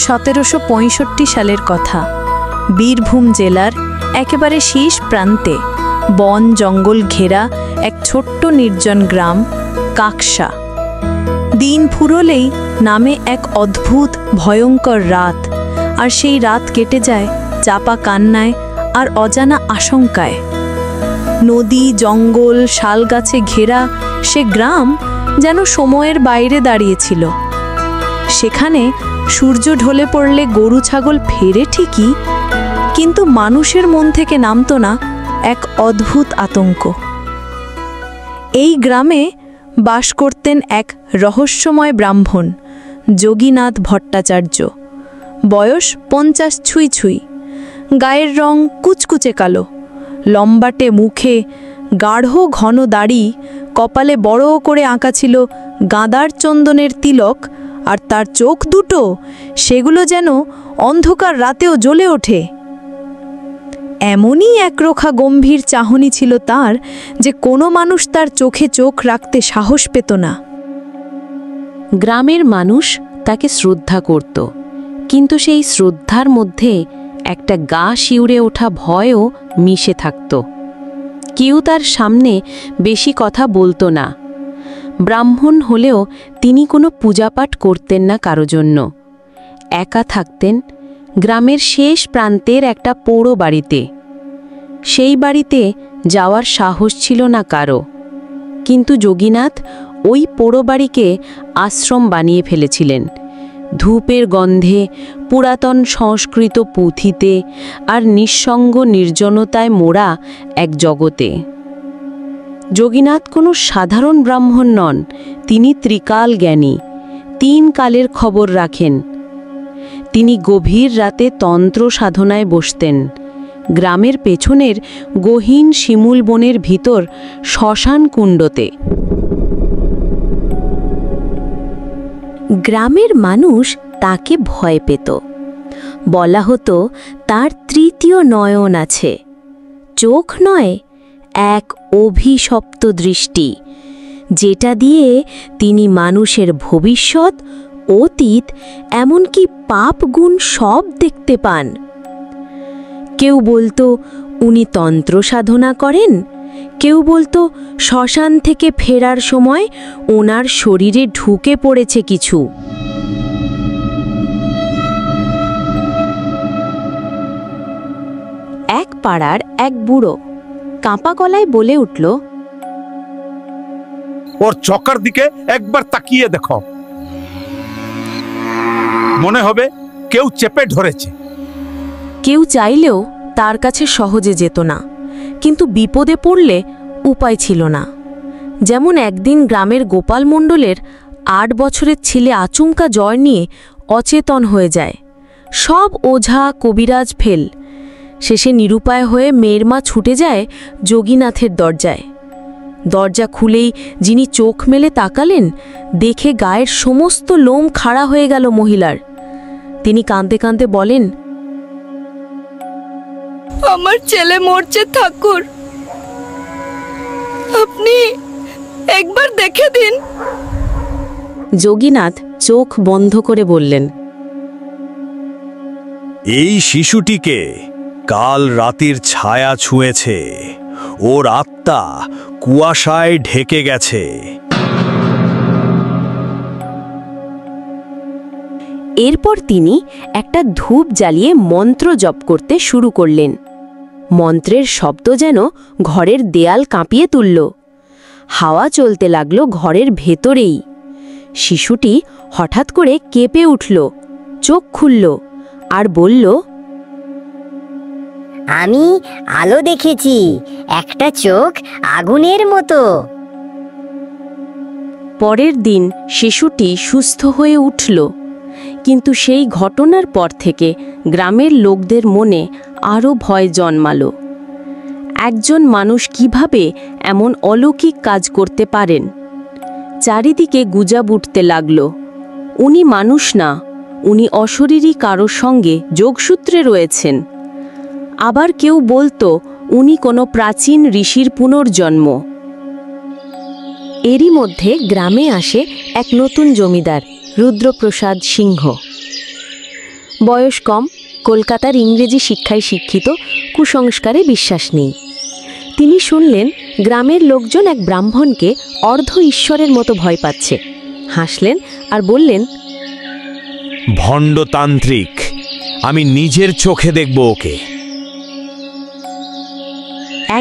1765 সালের কথা। বীরভূম জেলার একেবারে শেষ প্রান্তে বন জঙ্গল ঘেরা এক ছোট্ট নির্জন গ্রাম কাকসা। দিন ফুরলেই নামে এক অদ্ভুত ভয়ঙ্কর রাত, আর সেই রাত কেটে যায় চাপা কান্নায় আর অজানা আশঙ্কায়। নদী জঙ্গল শাল গাছে ঘেরা সে গ্রাম যেন সময়ের বাইরে দাঁড়িয়েছিল। সেখানে সূর্য ঢলে পড়লে গরু ছাগল ফেরে ঠিকই, কিন্তু মানুষের মন থেকে নামতো না এক অদ্ভুত আতঙ্ক। এই গ্রামে বাস করতেন এক রহস্যময় ব্রাহ্মণ, যোগীনাথ ভট্টাচার্য। বয়স 50 ছুঁই ছুঁই, গায়ের রং কুচকুচে কালো, লম্বাটে মুখে গাঢ় ঘন দাড়ি, কপালে বড় করে আঁকা ছিল গাঁদার চন্দনের তিলক, আর তার চোখ দুটো সেগুলো যেন অন্ধকার রাতেও জ্বলে ওঠে। এমনই একরোখা গম্ভীর চাহনি ছিল তার যে কোনো মানুষ তার চোখে চোখ রাখতে সাহস পেত না। গ্রামের মানুষ তাকে শ্রদ্ধা করত, কিন্তু সেই শ্রদ্ধার মধ্যে একটা গা শিউরে ওঠা ভয়ও মিশে থাকত। কেউ তার সামনে বেশি কথা বলতো না। ব্রাহ্মণ হলেও তিনি কোনো পূজাপাঠ করতেন না কারো জন্য। একা থাকতেন গ্রামের শেষ প্রান্তের একটা পোড়ো বাড়িতে। সেই বাড়িতে যাওয়ার সাহস ছিল না কারো, কিন্তু যোগীনাথ ওই পোড়ো বাড়িকে আশ্রম বানিয়ে ফেলেছিলেন। ধূপের গন্ধে, পুরাতন সংস্কৃত পুঁথিতে আর নিঃসঙ্গ নির্জনতায় মোড়া এক জগতে। যোগীনাথ কোনো সাধারণ ব্রাহ্মণ নন, তিনি ত্রিকাল জ্ঞানী, 3 কালের খবর রাখেন। তিনি গভীর রাতে তন্ত্র সাধনায় বসতেন। গ্রামের পেছনের গহীন শিমুল বনের ভিতর শ্মশান কুণ্ডতে। গ্রামের মানুষ তাকে ভয় পেত। বলা হতো তার তৃতীয় নয়ন আছে, চোখ নয়, এক অভিশপ্ত দৃষ্টি, যেটা দিয়ে তিনি মানুষের ভবিষ্যৎ, অতীত, এমনকি পাপ গুণ সব দেখতে পান। কেউ বলতো উনি তন্ত্র সাধনা করেন, কেউ বলতো শ্মশান থেকে ফেরার সময় ওনার শরীরে ঢুকে পড়েছে কিছু। এক পাড়ার এক বুড়ো কাঁপা গলায় বলে উঠল, ওর চোখের দিকে একবার তাকিয়ে দেখো, মনে হবে কেউ চেপে ধরেছে। কেউ চাইলেও তার কাছে সহজে যেত না, কিন্তু বিপদে পড়লে উপায় ছিল না। যেমন একদিন গ্রামের গোপাল মণ্ডলের 8 বছরের ছেলে আচমকা জ্বর নিয়ে অচেতন হয়ে যায়। সব ওঝা কবিরাজ ফেল। শেষে নিরুপায় হয়ে মেয়ের মা ছুটে যায় যোগীনাথের দরজায়। দরজা খুলেই যিনি চোখ মেলে তাকালেন, দেখে গায়ের সমস্ত লোম খাড়া হয়ে গেল মহিলার। তিনি কাঁদতে কাঁদতে বলেন, আমার ছেলে মরছে ঠাকুর, আপনি একবার দেখে দিন। যোগীনাথ চোখ বন্ধ করে বললেন, এই শিশুটিকে কাল রাতের ছায়া ছুঁয়েছে, ওর আত্মা কুয়াশায় ঢেকে গেছে। এরপর তিনি একটা ধূপ জ্বালিয়ে মন্ত্র জপ করতে শুরু করলেন। মন্ত্রের শব্দ যেন ঘরের দেয়াল কাঁপিয়ে তুলল। হাওয়া চলতে লাগলো ঘরের ভেতরেই। শিশুটি হঠাৎ করে কেঁপে উঠল, চোখ খুলল আর বলল, আমি আলো দেখেছি, একটা চোখ আগুনের মতো। পরের দিন শিশুটি সুস্থ হয়ে উঠল, কিন্তু সেই ঘটনার পর থেকে গ্রামের লোকদের মনে আরও ভয় জন্মালো। একজন মানুষ কিভাবে এমন অলৌকিক কাজ করতে পারেন? চারিদিকে গুজব উঠতে লাগল, উনি মানুষ না, উনি অশরীরী কারোর সঙ্গে যোগসূত্রে রয়েছেন। আবার কেউ বলতো উনি কোনো প্রাচীন ঋষির পুনর্জন্ম। এরই মধ্যে গ্রামে আসে এক নতুন জমিদার, রুদ্রপ্রসাদ সিংহ। বয়স কম, কলকাতার ইংরেজি শিক্ষায় শিক্ষিত, কুসংস্কারে বিশ্বাস নেই। তিনি শুনলেন গ্রামের লোকজন এক ব্রাহ্মণকে অর্ধ ঈশ্বরের মতো ভয় পাচ্ছে। হাসলেন আর বললেন, ভণ্ডতান্ত্রিক, আমি নিজের চোখে দেখব ওকে।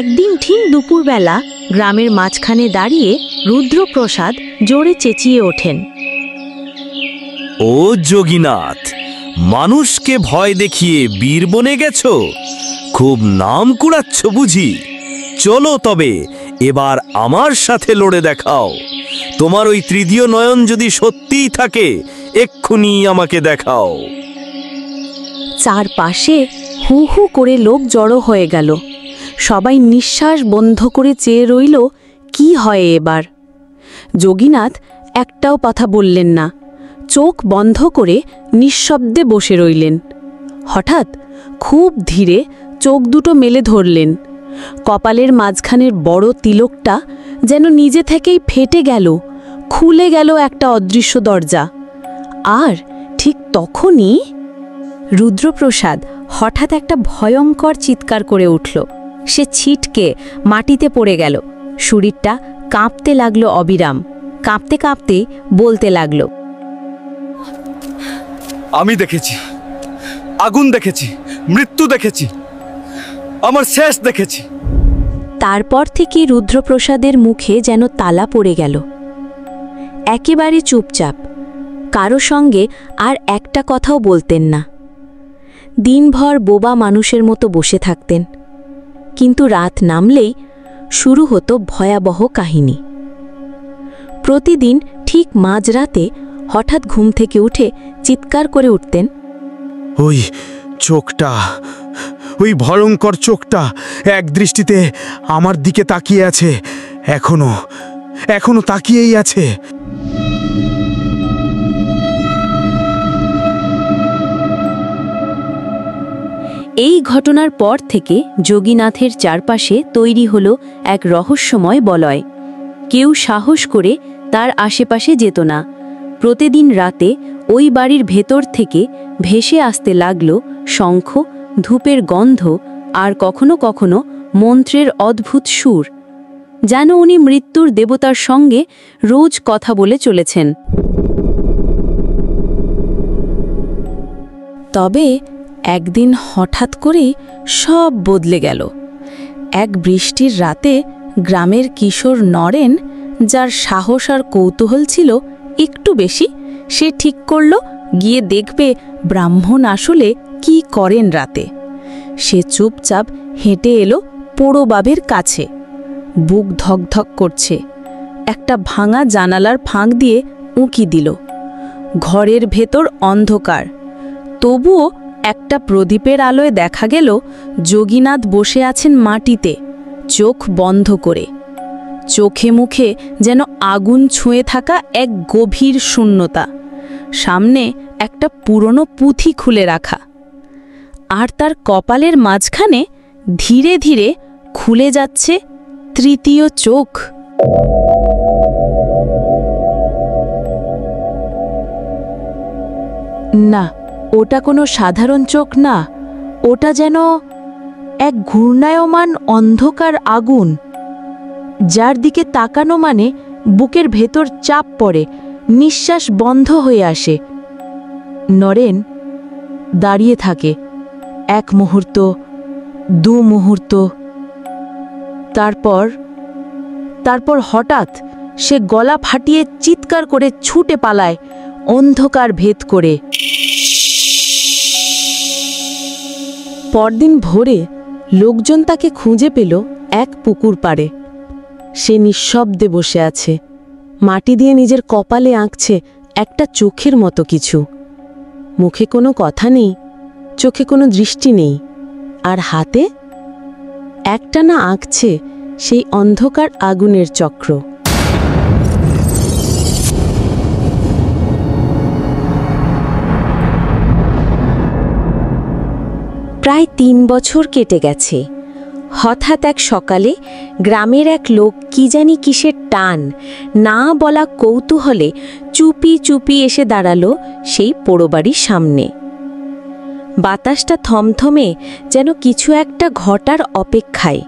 একদিন ঠিক দুপুরবেলা গ্রামের মাঝখানে দাঁড়িয়ে রুদ্রপ্রসাদ জোরে চেঁচিয়ে ওঠেন, ও যোগীনাথ, মানুষকে ভয় দেখিয়ে বীর বনে গেছো? খুব নাম কুড়াচ্ছ বুঝি? চলো তবে এবার আমার সাথে লড়ে দেখাও। তোমার ওই তৃতীয় নয়ন যদি সত্যিই থাকে, এক্ষুনি আমাকে দেখাও। চারপাশে হু হু করে লোক জড়ো হয়ে গেল। সবাই নিঃশ্বাস বন্ধ করে চেয়ে রইল কি হয় এবার। যোগীনাথ একটাও কথা বললেন না, চোখ বন্ধ করে নিঃশব্দে বসে রইলেন। হঠাৎ খুব ধীরে চোখ দুটো মেলে ধরলেন। কপালের মাঝখানের বড় তিলকটা যেন নিজে থেকেই ফেটে গেল, খুলে গেল একটা অদৃশ্য দরজা। আর ঠিক তখনই রুদ্রপ্রসাদ হঠাৎ একটা ভয়ঙ্কর চিৎকার করে উঠল। সে ছিটকে মাটিতে পড়ে গেল। শরীরটা কাঁপতে লাগলো অবিরাম। কাঁপতে কাঁপতে বলতে লাগলো, আমি দেখেছি, আগুন দেখেছি, মৃত্যু দেখেছি, আমার শেষ দেখেছি। তারপর থেকে রুদ্রপ্রসাদের মুখে যেন তালা পড়ে গেল। একেবারে চুপচাপ, কারো সঙ্গে আর একটা কথাও বলতেন না। দিনভর বোবা মানুষের মতো বসে থাকতেন, কিন্তু রাত নামলেই শুরু হতো ভয়াবহ কাহিনী। প্রতিদিন ঠিক মাঝরাতে হঠাৎ ঘুম থেকে উঠে চিৎকার করে উঠতেন, ওই চোখটা, ওই ভয়ঙ্কর চোখটা এক দৃষ্টিতে আমার দিকে তাকিয়ে আছে, এখনো তাকিয়েই আছে। এই ঘটনার পর থেকে যোগীনাথের চারপাশে তৈরি হলো এক রহস্যময় বলয়। কেউ সাহস করে তার আশেপাশে যেত না। প্রতিদিন রাতে ওই বাড়ির ভেতর থেকে ভেসে আসতে লাগল শঙ্খ, ধূপের গন্ধ আর কখনো কখনো মন্ত্রের অদ্ভুত সুর, যেন উনি মৃত্যুর দেবতার সঙ্গে রোজ কথা বলে চলেছেন। তবে একদিন হঠাৎ করেই সব বদলে গেল। এক বৃষ্টির রাতে গ্রামের কিশোর নরেন, যার সাহস আর কৌতূহল ছিল একটু বেশি, সে ঠিক করল গিয়ে দেখবে ব্রাহ্মণ আসলে কি করেন রাতে। সে চুপচাপ হেঁটে এলো পোড়ো বাবের কাছে। বুক ধকধক করছে। একটা ভাঙা জানালার ফাঁক দিয়ে উঁকি দিল। ঘরের ভেতর অন্ধকার, তবুও একটা প্রদীপের আলোয় দেখা গেল যোগীনাথ বসে আছেন মাটিতে, চোখ বন্ধ করে। চোখে মুখে যেন আগুন ছুঁয়ে থাকা এক গভীর শূন্যতা। সামনে একটা পুরনো পুঁথি খুলে রাখা, আর তার কপালের মাঝখানে ধীরে ধীরে খুলে যাচ্ছে তৃতীয় চোখ। না, ওটা কোনো সাধারণ চোখ না, ওটা যেন এক ঘূর্ণায়মান অন্ধকার আগুন, যার দিকে তাকানো মানে বুকের ভেতর চাপ পড়ে, নিঃশ্বাস বন্ধ হয়ে আসে। নরেন দাঁড়িয়ে থাকে 1 মুহূর্ত, 2 মুহূর্ত, তারপর হঠাৎ সে গলা ফাটিয়ে চিৎকার করে ছুটে পালায়, অন্ধকার ভেদ করে। পরদিন ভোরে লোকজন তাকে খুঁজে পেল এক পুকুর পাড়ে। সে নিঃশব্দে বসে আছে, মাটি দিয়ে নিজের কপালে আঁকছে একটা চোখের মতো কিছু। মুখে কোনো কথা নেই, চোখে কোনো দৃষ্টি নেই, আর হাতে একটানা আঁকছে সেই অন্ধকার আগুনের চক্র। প্রায় 3 বছর কেটে গেছে। হঠাৎ এক সকালে গ্রামের এক লোক কি জানি কিসের টান, না বলা কৌতূহলে চুপি চুপি এসে দাঁড়ালো সেই পোড়োবাড়ির সামনে। বাতাসটা থমথমে, যেন কিছু একটা ঘটার অপেক্ষায়।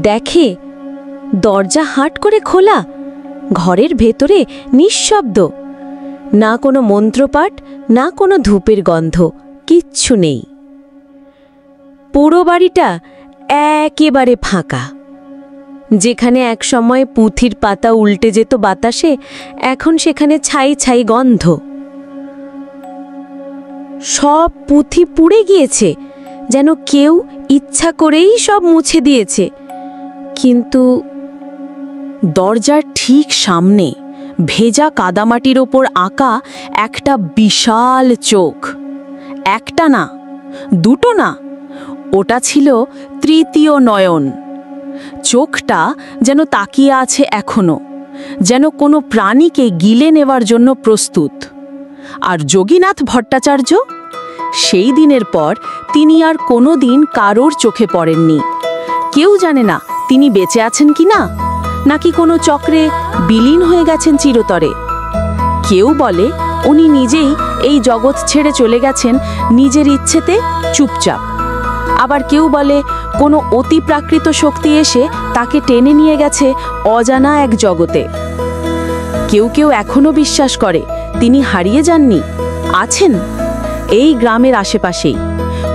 দেখে দরজা হাট করে খোলা, ঘরের ভেতরে নিঃশব্দ, না কোনো মন্ত্রপাঠ, না কোনো ধূপের গন্ধ, কিচ্ছু নেই। পুরো বাড়িটা একেবারে ফাঁকা। যেখানে একসময় পুঁথির পাতা উল্টে যেত বাতাসে, এখন সেখানে ছাই ছাই গন্ধ। সব পুঁথি পুড়ে গিয়েছে, যেন কেউ ইচ্ছা করেই সব মুছে দিয়েছে। কিন্তু দরজার ঠিক সামনে ভেজা কাদামাটির ওপর আঁকা একটা বিশাল চোখ। একটা না, দুটো না, ওটা ছিল তৃতীয় নয়ন। চোখটা যেন তাকিয়ে আছে এখনো, যেন কোনো প্রাণীকে গিলে নেওয়ার জন্য প্রস্তুত। আর যোগীনাথ ভট্টাচার্য, সেই দিনের পর তিনি আর কোনো দিন কারোর চোখে পড়েননি। কেউ জানে না তিনি বেঁচে আছেন কি না, নাকি কোনো চক্রে বিলীন হয়ে গেছেন চিরতরে। কেউ বলে উনি নিজেই এই জগৎ ছেড়ে চলে গেছেন নিজের ইচ্ছেতে, চুপচাপ। আবার কেউ বলে কোনো অতিপ্রাকৃত শক্তি এসে তাকে টেনে নিয়ে গেছে অজানা এক জগতে। কেউ কেউ এখনো বিশ্বাস করে তিনি হারিয়ে যাননি, আছেন এই গ্রামের আশেপাশেই,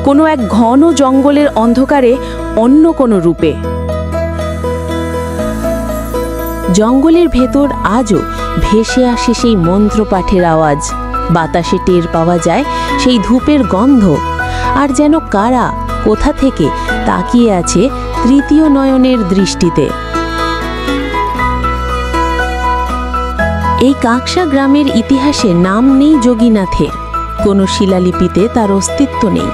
কোনো এক ঘন জঙ্গলের অন্ধকারে, অন্য কোনো রূপে। জঙ্গলের ভেতর আজও ভেসে আসে সেই মন্ত্রপাঠের আওয়াজ, বাতাসে টের পাওয়া যায় সেই ধূপের গন্ধ, আর যেন কারা কোথা থেকে তাকিয়ে আছে তৃতীয় নয়নের দৃষ্টিতে। এই কাকসা গ্রামের ইতিহাসে নাম নেই যোগীনাথের, কোনো শিলালিপিতে তার অস্তিত্ব নেই।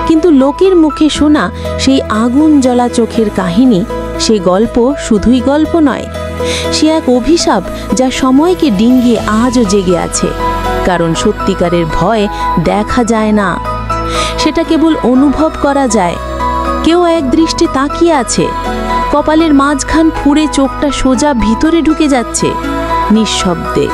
কিন্তু লোকের মুখে শোনা সেই আগুন জ্বলা চোখের কাহিনী, সেই গল্প শুধুই গল্প নয়, সে এক অভিশাপ যা সময়কে ডিঙ্গিয়ে আজও জেগে আছে। কারণ সত্যিকারের ভয় দেখা যায় না, সেটা কেবল অনুভব করা যায়। কেউ এক দৃষ্টি তাকিয়ে আছে, কপালের মাঝখান ফুঁড়ে চোখটা সোজা ভিতরে ঢুকে যাচ্ছে নিঃশব্দে।